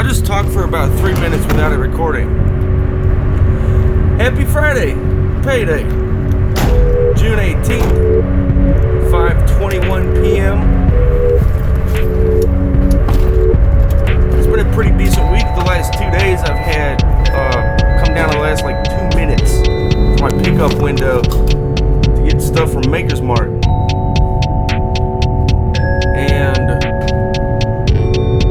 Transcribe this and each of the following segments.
I'll just talk for about 3 minutes without it recording. Happy Friday, payday, June 18th, 5:21 p.m. It's been a pretty decent week. The last 2 days I've had come down to the last like 2 minutes to my pickup window to get stuff from Maker's Mart. And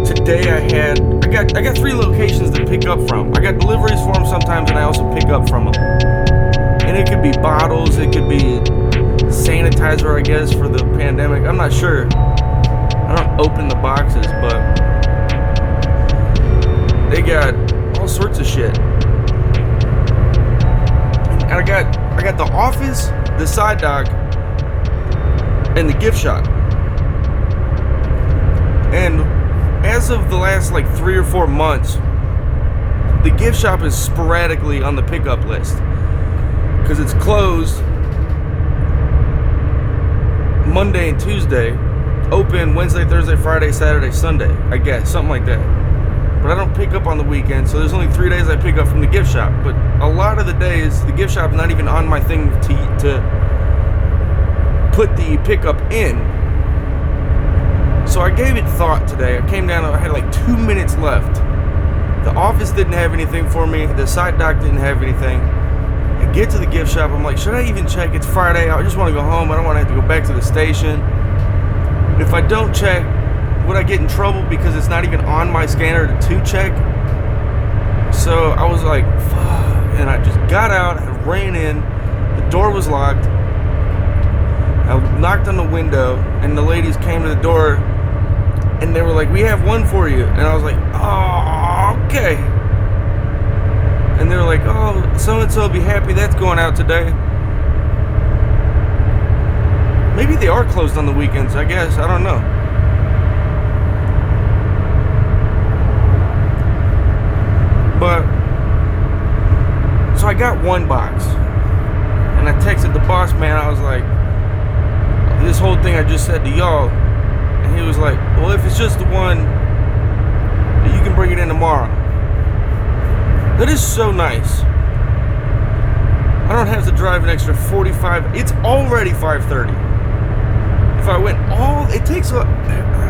today I got 3 locations to pick up from. I got deliveries for them sometimes, and I also pick up from them. And it could be bottles, it could be sanitizer, I guess, for the pandemic. I'm not sure. I don't open the boxes, but they got all sorts of shit. And I got the office, the side dock, and the gift shop. And as of the last like 3 or 4 months, the gift shop is sporadically on the pickup list because it's closed Monday and Tuesday, open Wednesday, Thursday, Friday, Saturday, Sunday, I guess, something like that. But I don't pick up on the weekend, so there's only 3 days I pick up from the gift shop. But a lot of the days, the gift shop's not even on my thing to put the pickup in. So I gave it thought today. I came down, I had like 2 minutes left. The office didn't have anything for me. The side dock didn't have anything. I get to the gift shop, I'm like, should I even check? It's Friday, I just want to go home. I don't want to have to go back to the station. And if I don't check, would I get in trouble because it's not even on my scanner to check? So I was like, fuck. And I just got out, I ran in. The door was locked. I knocked on the window, and the ladies came to the door, and they were like, we have one for you. And I was like, oh, okay. And they were like, oh, so-and-so will be happy that's going out today. Maybe they are closed on the weekends, I guess. I don't know. But, so I got one box. And I texted the boss man. I was like, this whole thing I just said to y'all. And he was like, well, if it's just the one, you can bring it in tomorrow. That is so nice. I don't have to drive an extra 45. It's already 5:30. If I went it takes an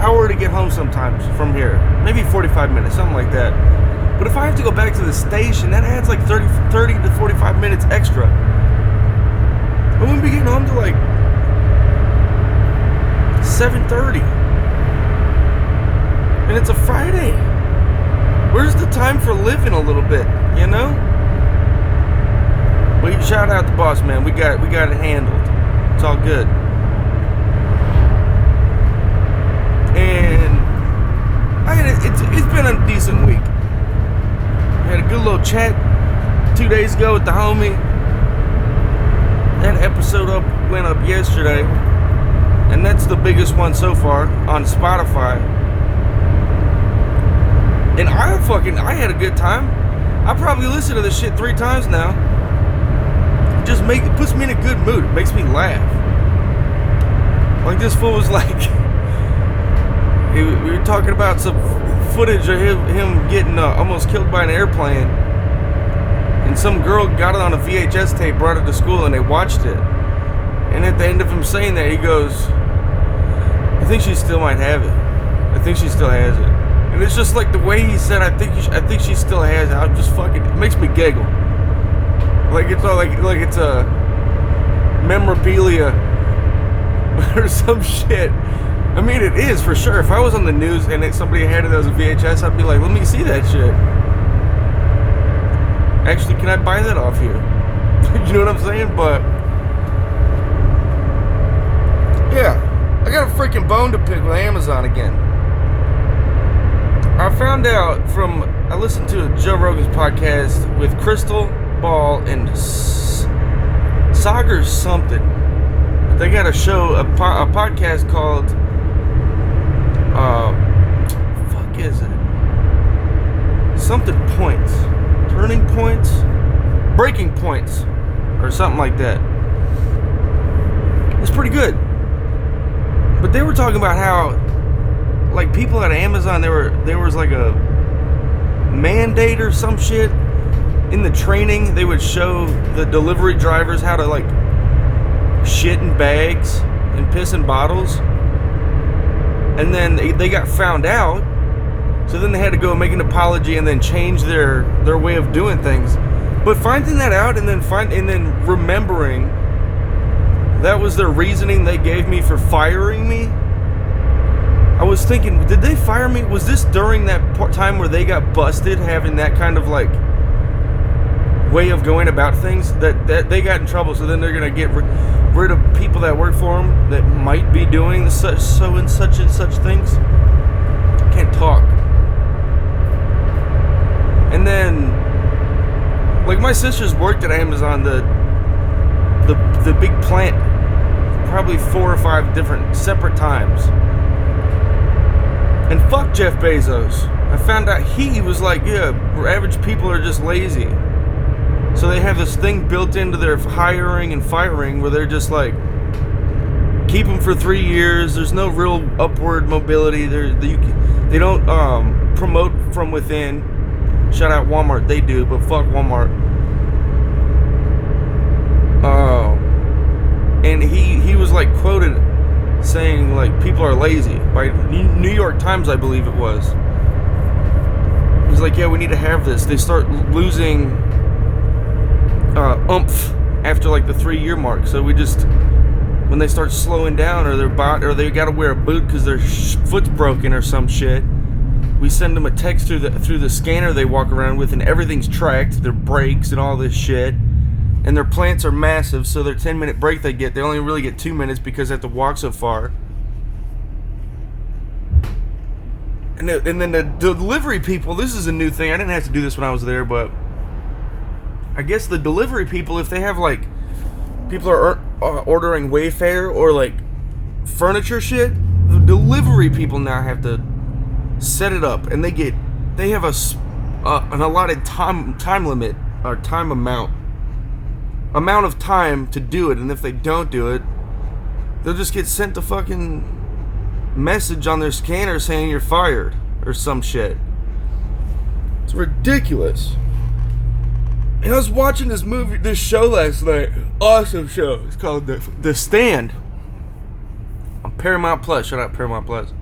hour to get home sometimes from here. Maybe 45 minutes, something like that. But if I have to go back to the station, that adds like 30 to 45 minutes extra. I wouldn't be getting home to like 7:30. And it's a Friday. Where's the time for living a little bit, you know? Well, you shout out the boss man. We got it handled. It's all good. And it's been a decent week. I had a good little chat 2 days ago with the homie. That episode went up yesterday. And that's the biggest one so far on Spotify. And I had a good time. I probably listened to this shit 3 times now. It puts me in a good mood. It makes me laugh. Like this fool was like, we were talking about some footage of him getting almost killed by an airplane. And some girl got it on a VHS tape, brought it to school, and they watched it. And at the end of him saying that, he goes, I think she still might have it. I think she still has it. And it's just like the way he said, I think she still has it. I'm just fucking, it makes me giggle. Like it's all like it's a memorabilia or some shit. I mean, it is for sure. If I was on the news and somebody handed us a VHS, I'd be like, let me see that shit. Actually, can I buy that off you? You know what I'm saying? But yeah, I got a freaking bone to pick with Amazon again. I found out I listened to Joe Rogan's podcast with Crystal Ball and Sagar something. They got a show, a podcast called fuck is it? Something points. Turning points? Breaking points. Or something like that. It's pretty good. But they were talking about how, like, people at Amazon, there was like a mandate or some shit. In the training, they would show the delivery drivers how to like shit in bags and piss in bottles. And then they got found out. So then they had to go make an apology and then change their way of doing things. But finding that out and then remembering that was their reasoning they gave me for firing me. I was thinking, did they fire me? Was this during that time where they got busted having that kind of like way of going about things, that they got in trouble, so then they're gonna get rid of people that work for them that might be doing such and such things? Can't talk. And then, like, my sisters worked at Amazon, the big plant, probably 4 or 5 different separate times. And fuck Jeff Bezos. I found out he was like, yeah, average people are just lazy. So they have this thing built into their hiring and firing where they're just like, keep them for 3 years. There's no real upward mobility. They don't promote from within. Shout out Walmart, they do, but fuck Walmart. And he was like quoted saying like people are lazy by New York Times, I believe it was. He's like, yeah, we need to have this. They start losing oomph after like the 3-year mark. So we just, when they start slowing down or they got to wear a boot because their foot's broken or some shit, we send them a text through the scanner they walk around with, and everything's tracked, their brakes and all this shit. And their plants are massive, so their 10-minute break they only really get 2 minutes because they have to walk so far. And then the delivery people, this is a new thing. I didn't have to do this when I was there, but I guess the delivery people, if they have like, people are ordering Wayfair or like furniture shit, the delivery people now have to set it up, and they have an allotted time limit or time amount of time to do it, and if they don't do it, they'll just get sent a fucking message on their scanner saying you're fired or some shit. It's ridiculous. And I was watching this show last night. Awesome show. It's called The Stand on Paramount Plus. Shout out Paramount Plus.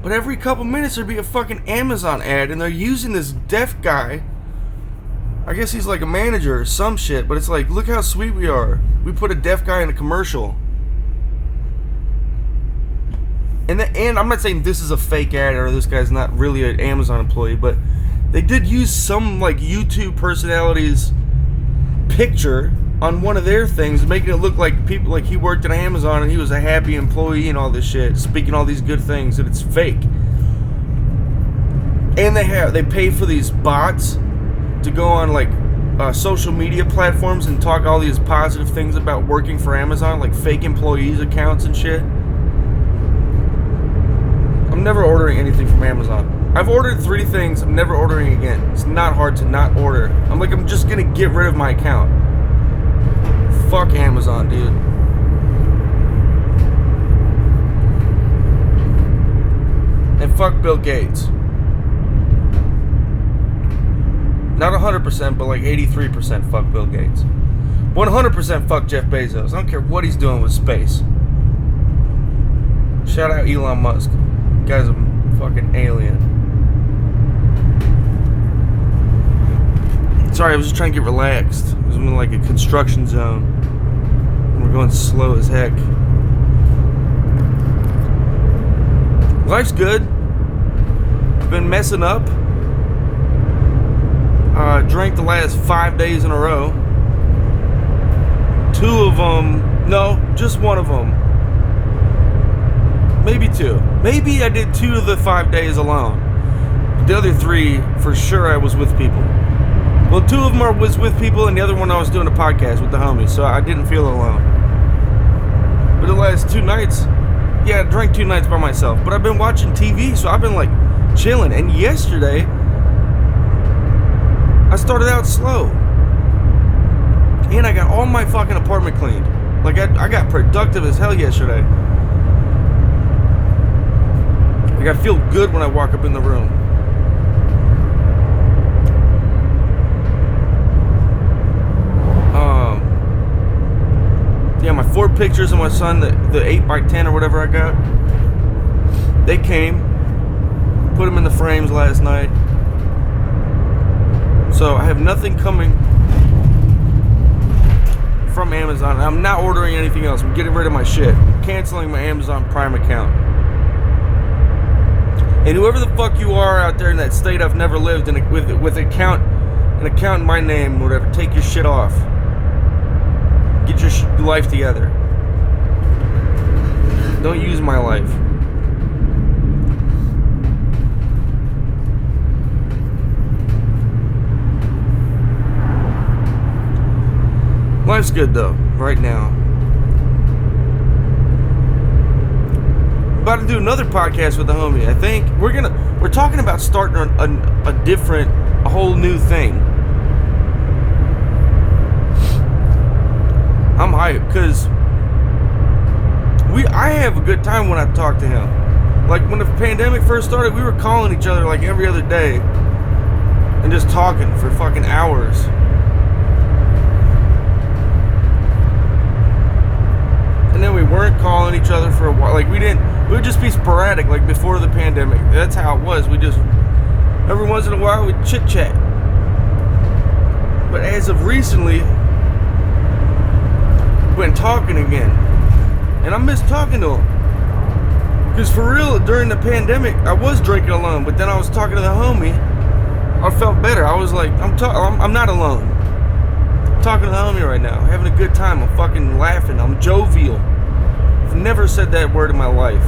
But every couple minutes there'd be a fucking Amazon ad, and they're using this deaf guy. I guess he's like a manager or some shit, but it's like, look how sweet we are. We put a deaf guy in a commercial. And I'm not saying this is a fake ad or this guy's not really an Amazon employee, but they did use some like YouTube personality's picture on one of their things, making it look like people, like he worked at Amazon and he was a happy employee and all this shit, speaking all these good things, and it's fake. And they pay for these bots to go on like social media platforms and talk all these positive things about working for Amazon, like fake employees accounts and shit. I'm never ordering anything from Amazon. I've ordered 3 things. I'm never ordering again. It's not hard to not order. I'm just gonna get rid of my account. Fuck Amazon, dude. And fuck Bill Gates. Not 100%, but like 83% fuck Bill Gates. 100% fuck Jeff Bezos. I don't care what he's doing with space. Shout out Elon Musk. Guy's a fucking alien. Sorry, I was just trying to get relaxed. I was in like a construction zone. And we're going slow as heck. Life's good. I've been messing up. Drank the last 5 days in a row. 2 of them, no, just 1 of them. Maybe 2. Maybe I did 2 of the 5 days alone. The other 3, for sure, I was with people. Well, 2 of them was with people, and the other one I was doing a podcast with the homies, so I didn't feel alone. But the last 2 nights, yeah, I drank 2 nights by myself. But I've been watching TV, so I've been like chilling. And yesterday, I started out slow. And I got all my fucking apartment cleaned. Like, I got productive as hell yesterday. Like, I feel good when I walk up in the room. Yeah, my 4 pictures of my son, the 8x10 or whatever I got, they came, put them in the frames last night. So I have nothing coming from Amazon. I'm not ordering anything else. I'm getting rid of my shit. I'm canceling my Amazon Prime account. And whoever the fuck you are out there in that state I've never lived in with an account in my name, whatever, take your shit off. Get your life together. Don't use my life. Life's good though, right now. About to do another podcast with the homie. I think we're talking about starting a whole new thing. I'm hyped because I have a good time when I talk to him. Like when the pandemic first started, we were calling each other like every other day and just talking for fucking hours. And then we weren't calling each other for a while. Like we would just be sporadic, like before the pandemic. That's how it was. We just, every once in a while, we'd chit chat. But as of recently, went talking again. And I miss talking to him. Because for real, during the pandemic, I was drinking alone. But then I was talking to the homie. I felt better. I was like, I'm not alone. I'm talking to the homie right now. Having a good time. I'm fucking laughing. I'm jovial. I've never said that word in my life.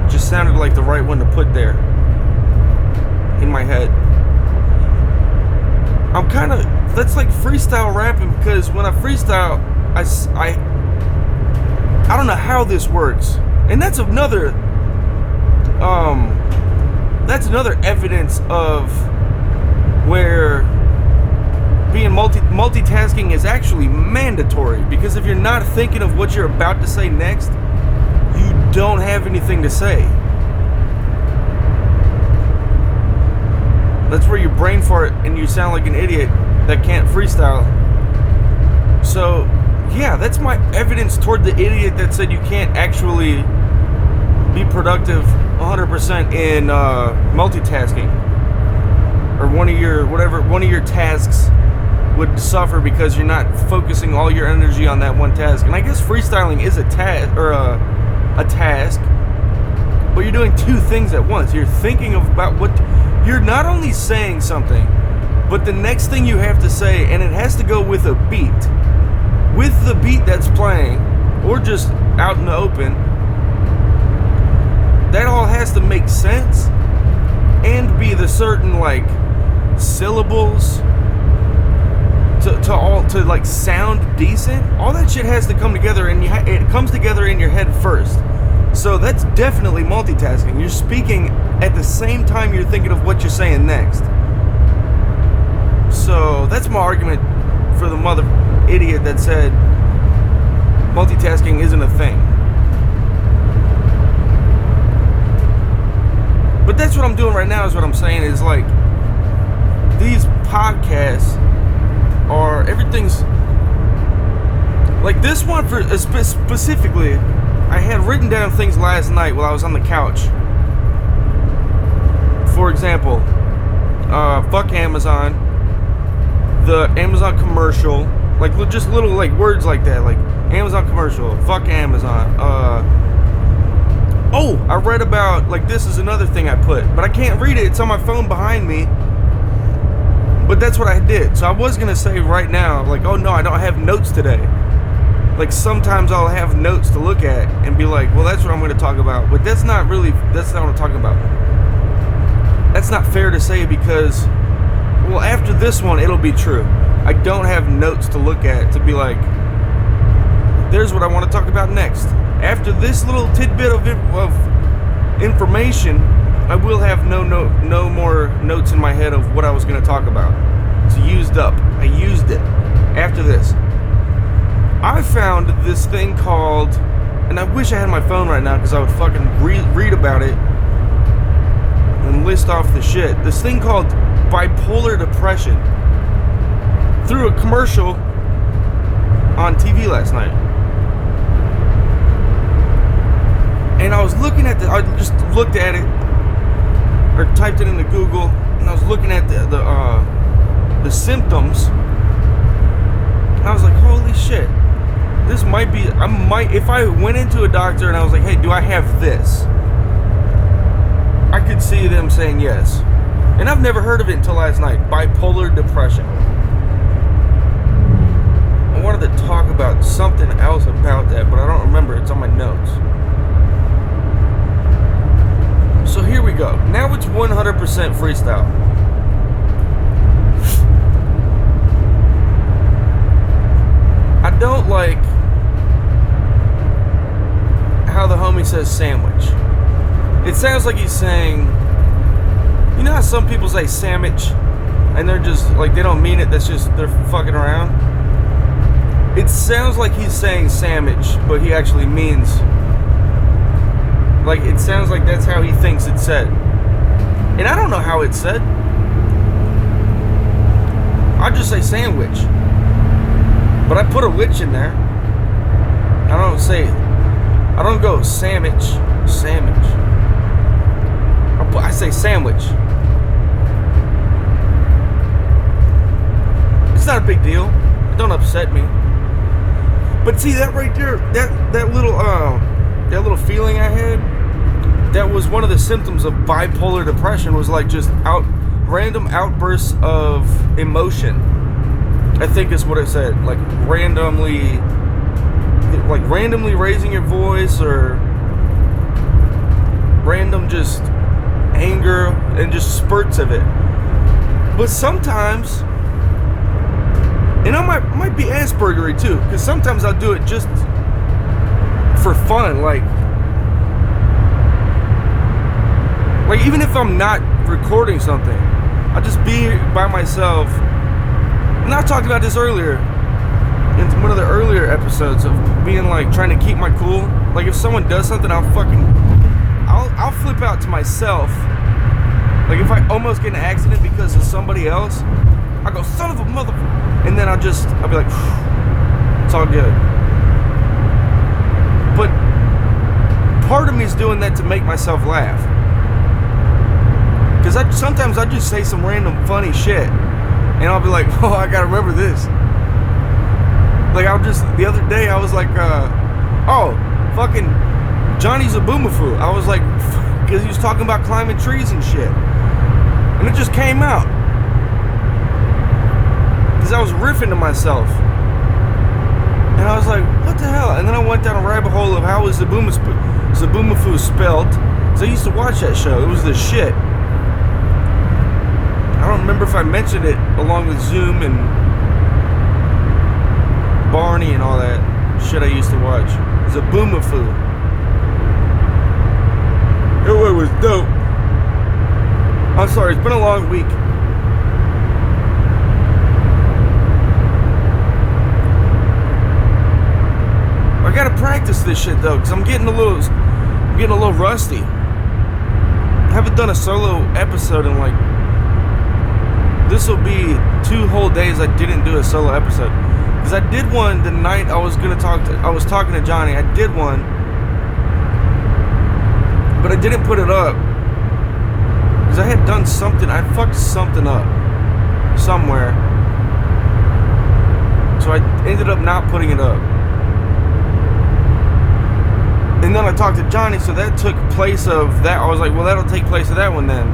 It just sounded like the right one to put there. In my head. I'm kind of, that's like freestyle rapping, because when I freestyle, I don't know how this works. And that's another evidence of where being multitasking is actually mandatory, because if you're not thinking of what you're about to say next, you don't have anything to say. That's where your brain fart and you sound like an idiot that can't freestyle. So yeah, that's my evidence toward the idiot that said you can't actually be productive 100% in multitasking, or one of your tasks would suffer because you're not focusing all your energy on that one task. And I guess freestyling is a task, or a task, but you're doing two things at once. You're thinking about what you're not only saying something, but the next thing you have to say, and it has to go with a beat. With the beat that's playing, or just out in the open, that all has to make sense and be the certain like syllables to like sound decent. All that shit has to come together, and it comes together in your head first. So that's definitely multitasking. You're speaking at the same time you're thinking of what you're saying next. So that's my argument for the mother idiot that said multitasking isn't a thing. But that's what I'm doing right now, is what I'm saying is like, these podcasts are, everything's like this one for specifically. I had written down things last night while I was on the couch. For example, fuck Amazon, the Amazon commercial, like just little like words like that, like Amazon commercial, fuck Amazon. I read about, like, this is another thing I put, but I can't read it. It's on my phone behind me. But that's what I did. So I was gonna say right now, like, oh no, I don't have notes today. Like sometimes I'll have notes to look at and be like, well, that's what I'm gonna talk about. But that's not what I'm talking about. That's not fair to say, because, well, after this one, it'll be true. I don't have notes to look at to be like, there's what I want to talk about next. After this little tidbit of information, I will have no more notes in my head of what I was going to talk about. It's used up. I used it. After this, I found this thing called, and I wish I had my phone right now because I would fucking read about it and list off the shit. This thing called bipolar depression, through a commercial on TV last night. And I was looking at I just looked at it, or typed it into Google, and I was looking at the symptoms. And I was like, holy shit, this might be, if I went into a doctor and I was like, hey, do I have this? I could see them saying yes. And I've never heard of it until last night, bipolar depression. I wanted to talk about something else about that, but I don't remember. It's on my notes. So here we go. Now it's 100% freestyle. I don't like how the homie says sandwich. It sounds like he's saying, you know how some people say sandwich and they're just like, they don't mean it, that's just, they're fucking around? It sounds like he's saying sandwich, but he actually means, like, it sounds like that's how he thinks it's said. And I don't know how it's said. I just say sandwich. But I put a witch in there. I don't go sandwich. I say sandwich. It's not a big deal. It don't upset me. But see that right there, that little feeling I had, that was one of the symptoms of bipolar depression, was like just random outbursts of emotion. I think is what it said. Like randomly raising your voice, or random just anger and just spurts of it. But sometimes, and I might be Aspergery too, because sometimes I'll do it just for fun, like even if I'm not recording something, I'll just be by myself. And I talked about this earlier in one of the earlier episodes of being like trying to keep my cool. Like if someone does something, I'll flip out to myself. Like if I almost get in an accident because of somebody else, I go, son of a motherfucker, and then I'll be like, it's all good. But part of me is doing that to make myself laugh. Because sometimes I just say some random funny shit, and I'll be like, oh, I gotta remember this. Like the other day I was like, oh, fucking Johnny's a boomafoo. I was like, because he was talking about climbing trees and shit. And it just came out. Because I was riffing to myself. And I was like, what the hell? And then I went down a rabbit hole of how was the boomafoo spelled. Because I used to watch that show. It was the shit. I don't remember if I mentioned it along with Zoom and Barney and all that shit I used to watch. It's a boomafoo. It was dope. I'm sorry, it's been a long week. I gotta practice this shit though, because I'm getting a little rusty. I haven't done a solo episode in like, this will be 2 whole days I didn't do a solo episode. Because I did one the night I was talking to Johnny. I did one, but I didn't put it up because I had done something. I fucked something up somewhere, so I ended up not putting it up. And then I talked to Johnny, so that took place of that. I was like, well, that'll take place of that one then.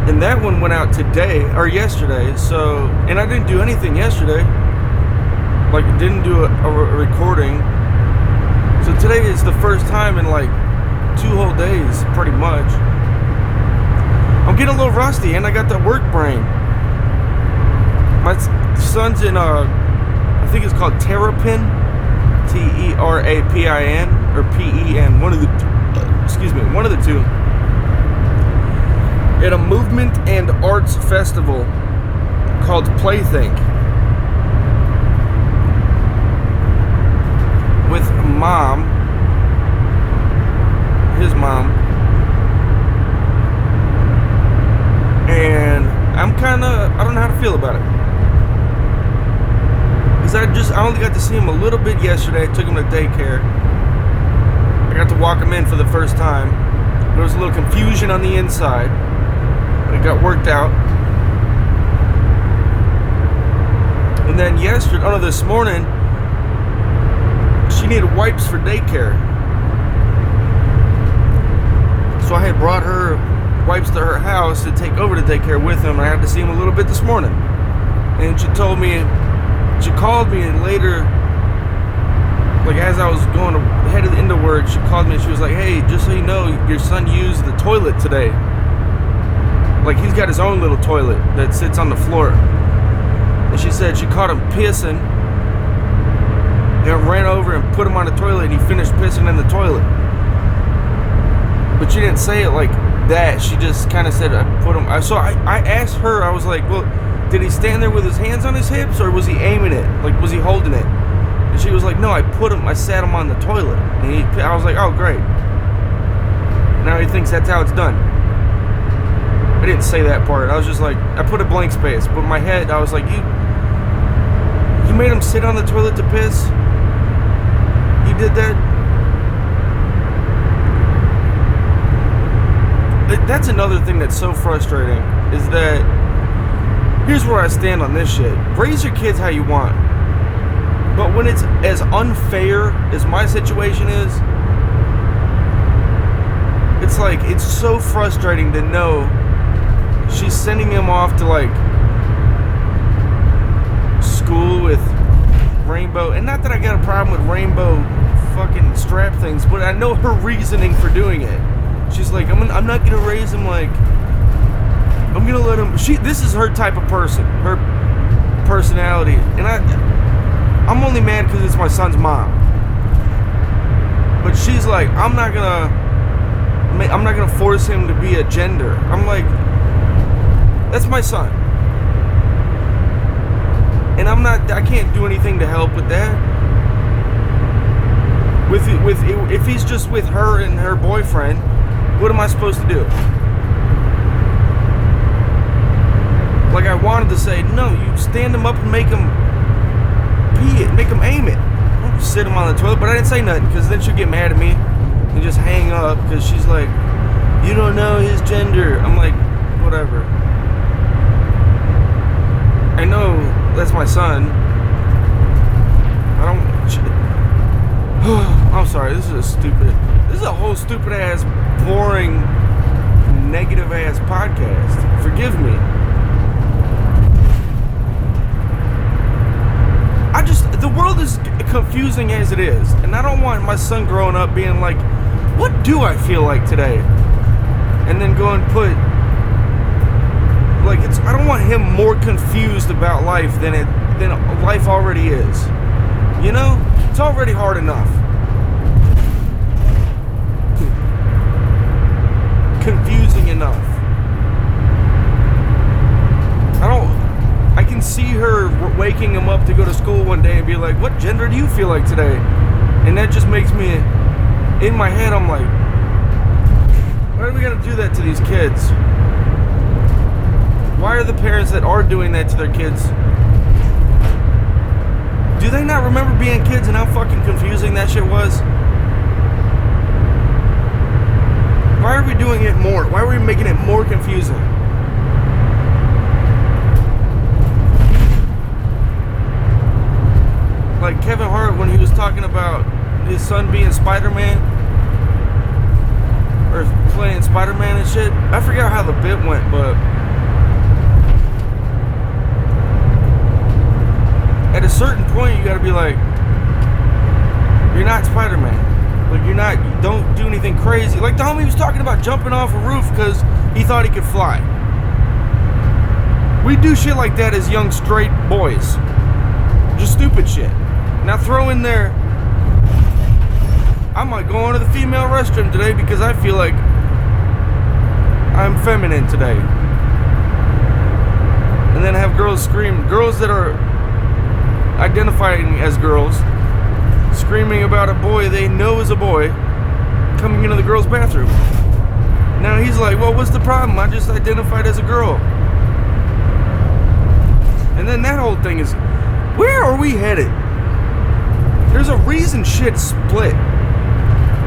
And that one went out today, or yesterday, so, and I didn't do anything yesterday. Like, I didn't do a recording. So today is the first time in like 2 whole days, pretty much. I'm getting a little rusty, and I got that work brain. My son's in, I think it's called Terrapin, Terapin, or Pen, one of the two. At a movement and arts festival called Playthink with his mom, and I don't know how to feel about it, because I only got to see him a little bit yesterday. I took him to daycare, got to walk him in for the first time. There was a little confusion on the inside, but it got worked out. And then this morning, she needed wipes for daycare. So I had brought her wipes to her house to take over to daycare with him, and I had to see him a little bit this morning. And she called me later, like as I was headed into work, she called me and she was like, hey, just so you know, your son used the toilet today. Like, he's got his own little toilet that sits on the floor. And she said she caught him pissing and ran over and put him on the toilet, and he finished pissing in the toilet. But she didn't say it like that. She just kind of said, I asked her, I was like, well, did he stand there with his hands on his hips, or was he aiming it? Like, was he holding it? And she was like, no, I sat him on the toilet. And I was like, oh, great. Now he thinks that's how it's done. I didn't say that part. I was just like, I put a blank space. But in my head, I was like, you made him sit on the toilet to piss? You did that? That's another thing that's so frustrating, is that, here's where I stand on this shit. Raise your kids how you want. But when it's as unfair as my situation is, it's like, it's so frustrating to know she's sending him off to like school with rainbow, and not that I got a problem with rainbow fucking strap things, but I know her reasoning for doing it. She's like, I'm not gonna raise him like, I'm gonna let him. This is her type of person, her personality, and I'm only mad because it's my son's mom. But she's like, I'm not gonna force him to be a gender. I'm like, that's my son, and I can't do anything to help with that. If he's just with her and her boyfriend, what am I supposed to do? Like, I wanted to say, no, you stand him up and make him pee it, make him aim it. Don't sit him on the toilet. But I didn't say nothing, because then she'll get mad at me and just hang up, because she's like, you don't know his gender. I'm like, whatever. I know that's my son. I'm sorry, this is a whole stupid ass, boring, negative ass podcast. Forgive me. The world is confusing as it is, and I don't want my son growing up being like, what do I feel like today? And then go and put, like, I don't want him more confused about life than life already is. You know? It's already hard enough. Confusing enough. I can see her waking him up to go to school one day and be like, what gender do you feel like today? And that just makes me, in my head, I'm like, why are we gonna do that to these kids? Why are the parents that are doing that to their kids, do they not remember being kids and how fucking confusing that shit was? Why are we doing it more? Why are we making it more confusing? Like Kevin Hart, when he was talking about his son being Spider-Man, or playing Spider-Man and shit, I forgot how the bit went, but at a certain point you gotta be like, you're not Spider-Man. Like, don't do anything crazy. Like the homie was talking about jumping off a roof because he thought he could fly. We do shit like that as young straight boys. Just stupid shit. Now throw in there, I might go into the female restroom today because I feel like I'm feminine today. And then have girls scream, girls that are identifying as girls, screaming about a boy they know is a boy coming into the girl's bathroom. Now he's like, well, what's the problem? I just identified as a girl. And then that whole thing is, where are we headed? There's a reason shit split.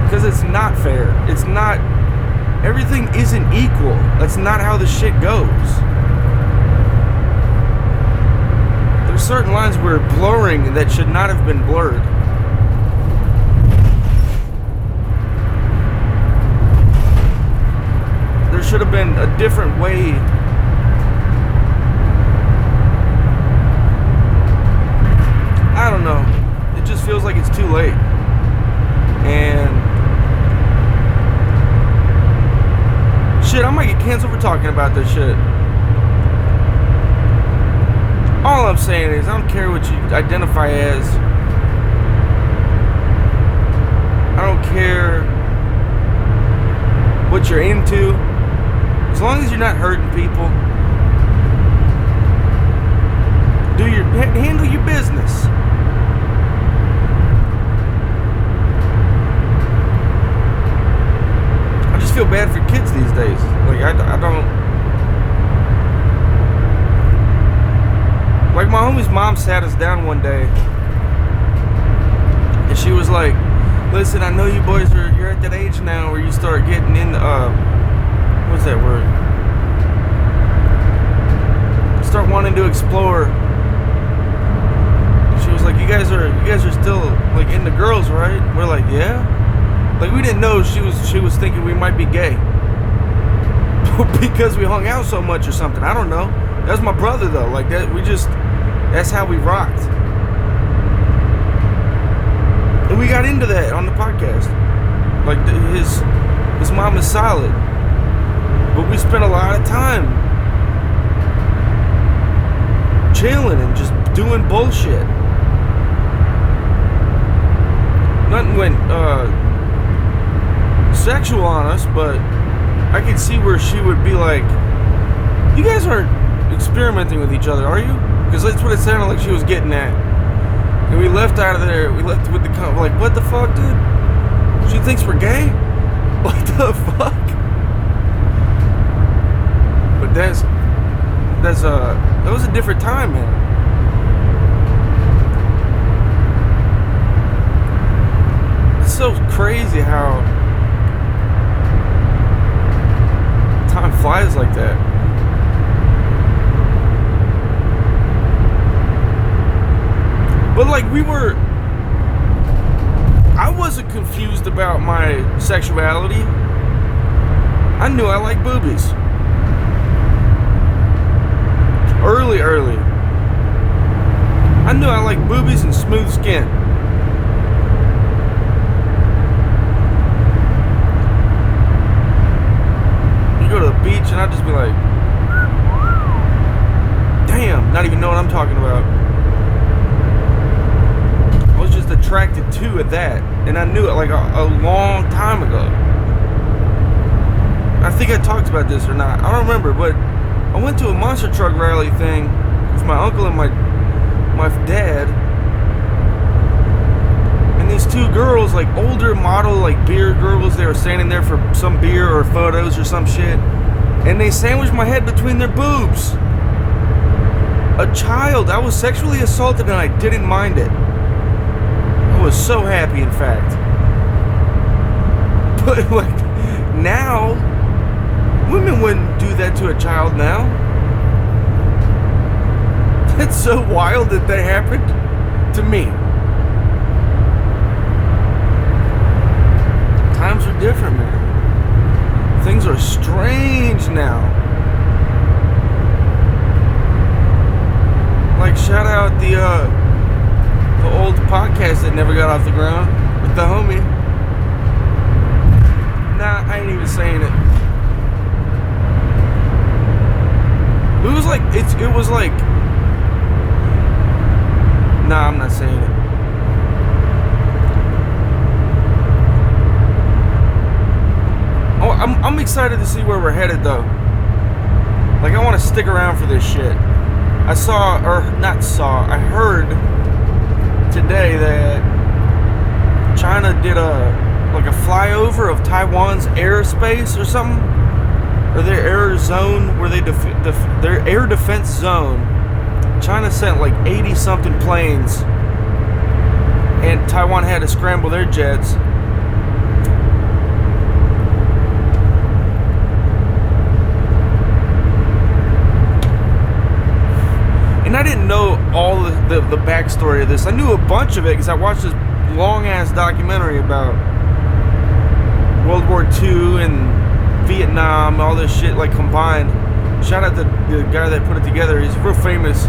Because it's not fair. It's not, everything isn't equal. That's not how the shit goes. There's certain lines we're blurring that should not have been blurred. There should have been a different way. I don't know. It just feels like it's too late. And shit, I might get canceled for talking about this shit. All I'm saying is, I don't care what you identify as. I don't care what you're into. As long as you're not hurting people, handle your business. I just feel bad for kids these days. Like, I don't. Like, my homie's mom sat us down one day, and she was like, listen, I know you boys you're at that age now where you start getting in, what's that word? Start wanting to explore. She was like, you guys are still like into girls, right? We're like, yeah. Like, we didn't know she was thinking we might be gay because we hung out so much or something. I don't know. That was my brother though. Like, that's how we rocked. And we got into that on the podcast. Like, his mom is solid, but we spent a lot of time chilling and just doing bullshit. Nothing went sexual on us, but I could see where she would be like, you guys aren't experimenting with each other, are you? Because that's what it sounded like she was getting at. And we left out of there, we left with the like, what the fuck, dude? She thinks we're gay? What the fuck? But that was a different time, man. It's so crazy how time flies like that. But like, I wasn't confused about my sexuality. I knew I liked boobies. Early. I knew I liked boobies and smooth skin. You go to the beach and I'd just be like, damn, not even know what I'm talking about. I was just attracted to it, that. And I knew it like a long time ago. I think I talked about this or not. I don't remember, but I went to a monster truck rally thing with my uncle and my dad, and these two girls, like older model, like beer girls, they were standing there for some beer or photos or some shit, and they sandwiched my head between their boobs. A child. I was sexually assaulted and I didn't mind it. I was so happy, in fact. But like, now women wouldn't do that to a child now. It's so wild that that happened to me. Times are different, man. Things are strange now. Like, shout out the old podcast that never got off the ground with the homie. Nah, I ain't even saying it. It was like, it was like, nah, I'm not saying it. Oh, I'm excited to see where we're headed, though. Like, I want to stick around for this shit. I heard today that China did a flyover of Taiwan's airspace or something, or their air zone, where they their air defense zone. China sent like 80 something planes, and Taiwan had to scramble their jets. didn't know all the backstory of this. I knew a bunch of it because I watched this long-ass documentary about World War II and Vietnam, all this shit, like, combined. Shout out to the guy that put it together. He's a real famous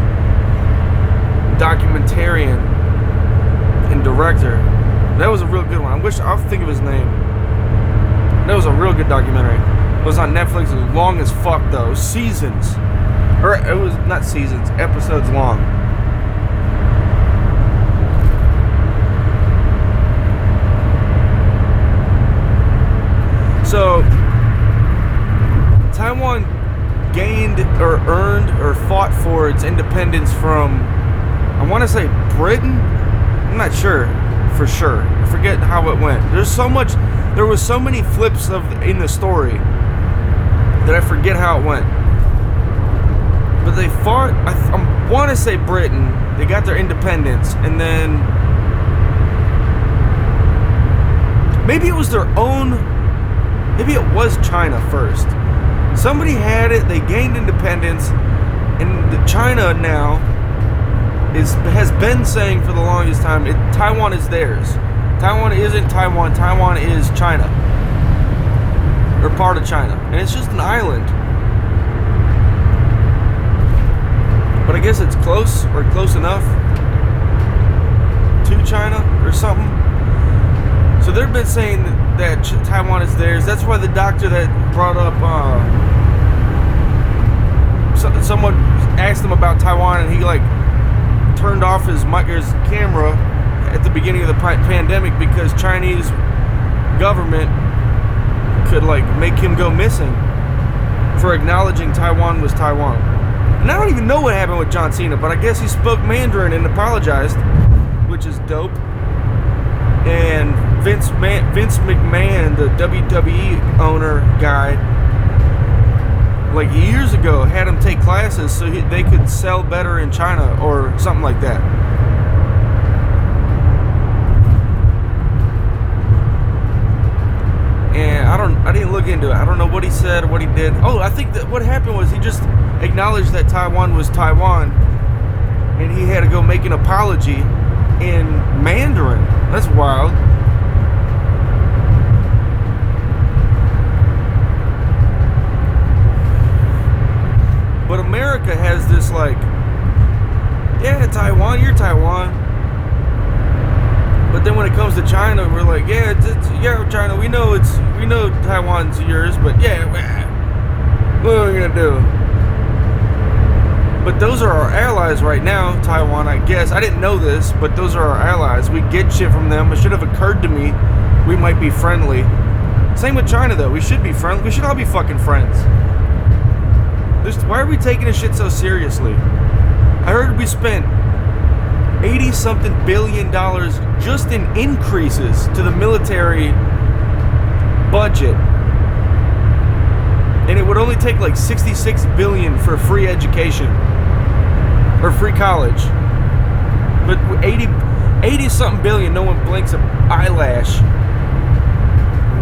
documentarian and director. That was a real good one. I'll think of his name. That was a real good documentary. It was on Netflix. It was long as fuck, though. It was seasons. Or it was not seasons, episodes long. So, Taiwan gained or earned or fought for its independence from, I want to say, Britain? I'm not sure for sure. I forget how it went. There was so many flips in the story that I forget how it went. But they fought, I want to say Britain. They got their independence, and then maybe it was their own, maybe it was China first. Somebody had it, they gained independence, and China now has been saying for the longest time, Taiwan is theirs. Taiwan isn't Taiwan, Taiwan is China. Or part of China. And it's just an island. But I guess it's close, or close enough to China or something. So they've been saying that Taiwan is theirs. That's why the doctor that brought up, someone asked him about Taiwan, and he like turned off his camera at the beginning of the pandemic because Chinese government could like make him go missing for acknowledging Taiwan was Taiwan. And I don't even know what happened with John Cena, but I guess he spoke Mandarin and apologized, which is dope. And Vince McMahon, the WWE owner guy, like years ago, had him take classes so they could sell better in China or something like that. And I didn't look into it. I don't know what he said or what he did. Oh, I think that what happened was he just acknowledged that Taiwan was Taiwan, and he had to go make an apology in Mandarin. That's wild. But America has this like, yeah, Taiwan, you're Taiwan. But then when it comes to China, we're like, yeah, yeah, China, we know Taiwan's yours, but yeah, what are we gonna do? But those are our allies right now, Taiwan, I guess. I didn't know this, but those are our allies. We get shit from them. It should have occurred to me we might be friendly. Same with China, though. We should be friendly. We should all be fucking friends. Why are we taking this shit so seriously? I heard we spent $80-something billion just in increases to the military budget. And it would only take like $66 billion for free education. Or free college. But 80-something billion, no one blinks an eyelash.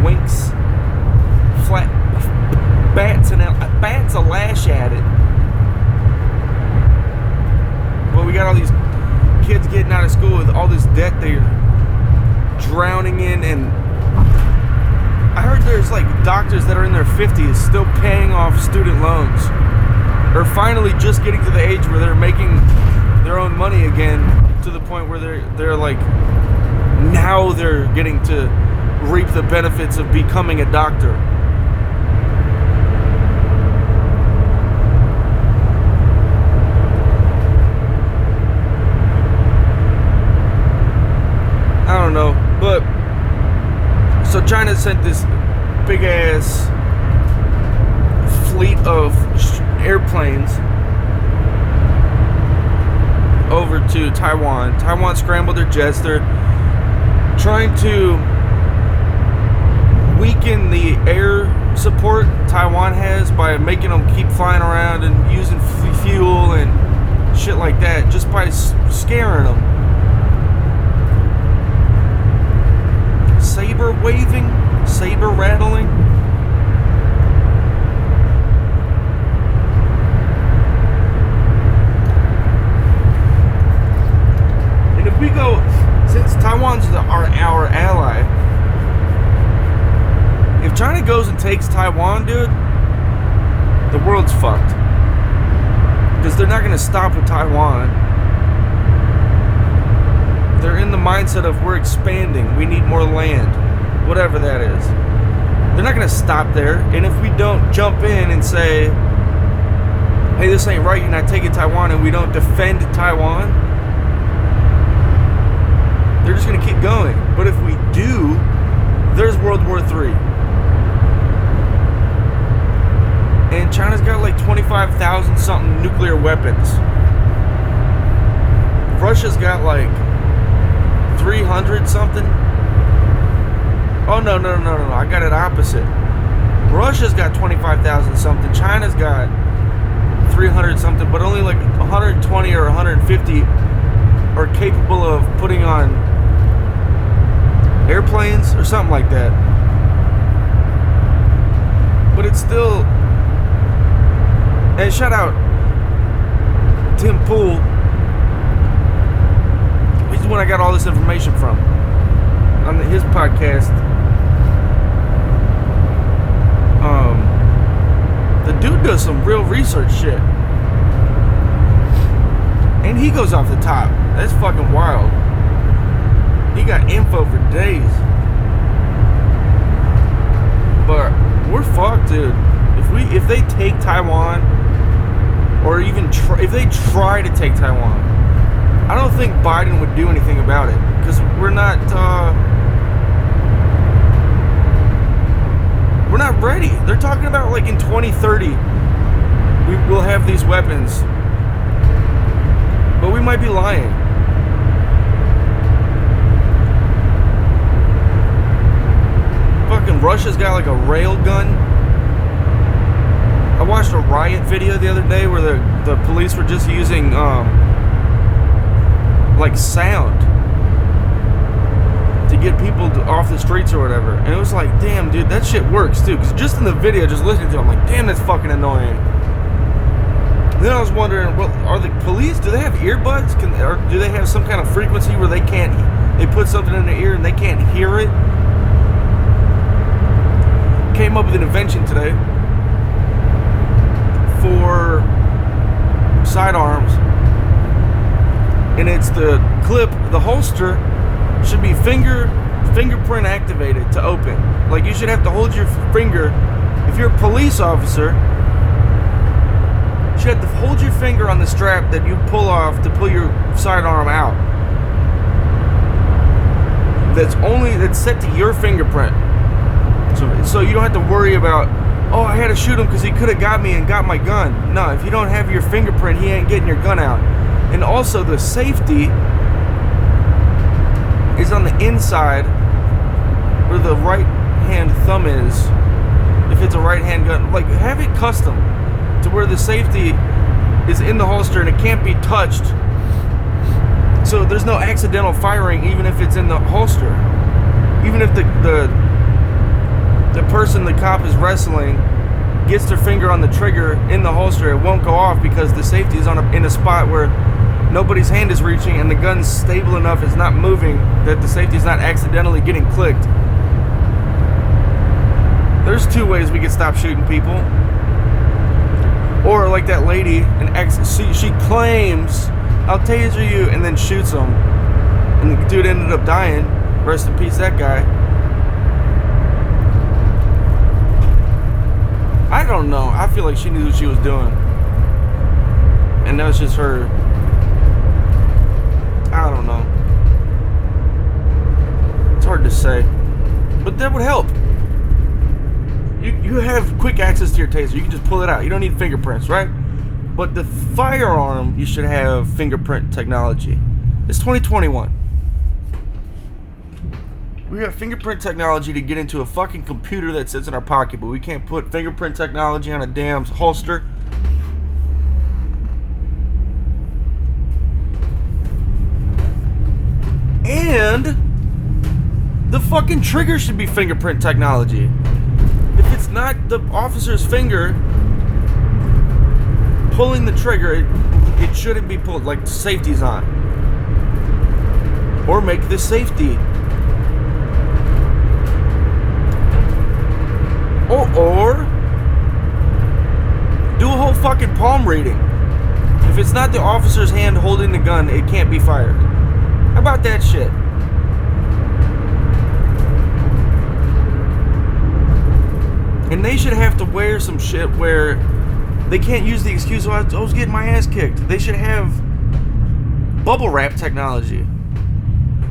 Winks. Flat. Bats a lash at it. Well, we got all these kids getting out of school with all this debt they're drowning in, and I heard there's like doctors that are in their 50s still paying off student loans, or finally just getting to the age where they're making their own money again, to the point where they're like, now they're getting to reap the benefits of becoming a doctor. I don't know, but so China sent this big ass fleet of airplanes over to Taiwan. Taiwan scrambled their jets. They're trying to weaken the air support Taiwan has by making them keep flying around and using fuel and shit like that, just by scaring them. Saber waving, saber rattling. Taiwan, dude, the world's fucked. Because they're not going to stop with Taiwan. They're in the mindset of we're expanding, we need more land, whatever that is. They're not going to stop there. And if we don't jump in and say, hey, this ain't right, you're not taking Taiwan, and we don't defend Taiwan, they're just going to keep going. But if we do, there's World War III. And China's got like 25,000 something nuclear weapons. Russia's got like 300 something. Oh, no. I got it opposite. Russia's got 25,000 something. China's got 300 something, but only like 120 or 150 are capable of putting on airplanes or something like that. But it's still. And shout out Tim Pool. He's the one I got all this information from on his podcast. The dude does some real research shit, and he goes off the top. That's fucking wild. He got info for days. But we're fucked, dude. If they take Taiwan, or even if they try to take Taiwan, I don't think Biden would do anything about it, because we're not ready. They're talking about like in 2030 we will have these weapons, but we might be lying. Fucking Russia's got like a rail gun. I watched a riot video the other day where the police were just using like sound to get people off the streets or whatever. And it was like, damn, dude, that shit works too. Because just in the video, just listening to it, I'm like, damn, that's fucking annoying. Then I was wondering, well, are the police, do they have earbuds? Or do they have some kind of frequency where they put something in their ear and they can't hear it? Came up with an invention today for sidearms, and it's the clip, the holster should be fingerprint activated to open. Like, you should have to hold your finger. If you're a police officer, you should have to hold your finger on the strap that you pull off to pull your sidearm out. That's set to your fingerprint. So you don't have to worry about, oh, I had to shoot him because he could have got me and got my gun. No, if you don't have your fingerprint, he ain't getting your gun out. And also the safety is on the inside where the right hand thumb is. If it's a right hand gun, like, have it custom to where the safety is in the holster and it can't be touched. So there's no accidental firing even if it's in the holster. Even if the person the cop is wrestling gets their finger on the trigger in the holster, it won't go off because the safety is in a spot where nobody's hand is reaching and the gun's stable enough, it's not moving, that the safety is not accidentally getting clicked. There's two ways we can stop shooting people. Or like that lady, she claims, I'll taser you, and then shoots him. And the dude ended up dying. Rest in peace, that guy. I don't know. I feel like she knew what she was doing. And that was just her. I don't know. It's hard to say. But that would help. You have quick access to your taser. You can just pull it out. You don't need fingerprints, right? But the firearm, you should have fingerprint technology. It's 2021. We have fingerprint technology to get into a fucking computer that sits in our pocket, but we can't put fingerprint technology on a damn holster. And the fucking trigger should be fingerprint technology. If it's not the officer's finger pulling the trigger, it shouldn't be pulled, like safety's on. Or make the safety Or do a whole fucking palm reading. If it's not the officer's hand holding the gun, it can't be fired. How about that shit? And they should have to wear some shit where they can't use the excuse, I was getting my ass kicked. They should have bubble wrap technology.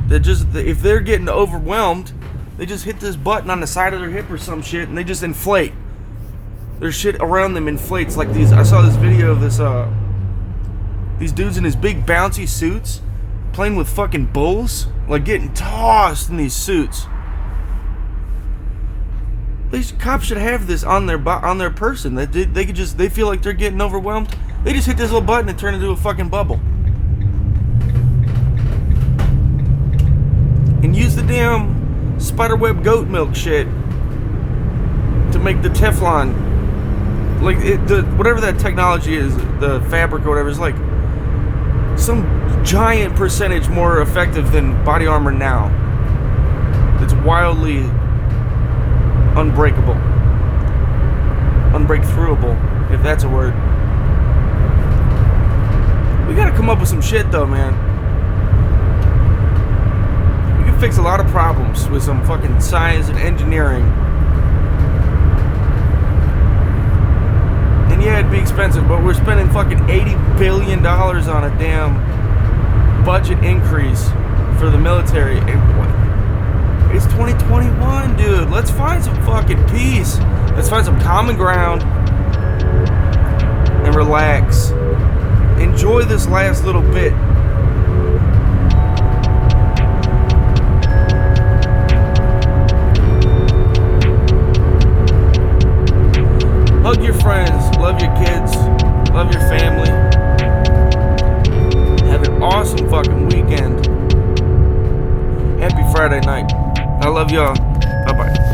That just, if they're getting overwhelmed, they just hit this button on the side of their hip or some shit and they just inflate. Their shit around them inflates like these. I saw this video of this, these dudes in these big bouncy suits playing with fucking bulls, like getting tossed in these suits. These cops should have this on their person. That they could just, they feel like they're getting overwhelmed. They just hit this little button and turn it into a fucking bubble. And use the damn spiderweb goat milk shit to make the Teflon, like whatever that technology is, the fabric or whatever, is like some giant percentage more effective than body armor now. It's wildly unbreakable, unbreakthroughable, if that's a word. We gotta come up with some shit though, man. We can fix a lot of problems with some fucking science and engineering. And yeah, it'd be expensive, but we're spending fucking $80 billion on a damn budget increase for the military. And what? It's 2021, dude. Let's find some fucking peace. Let's find some common ground and relax. Enjoy this last little bit. Hug your friends, love your kids, love your family. Have an awesome fucking weekend. Happy Friday night. I love y'all. Bye-bye.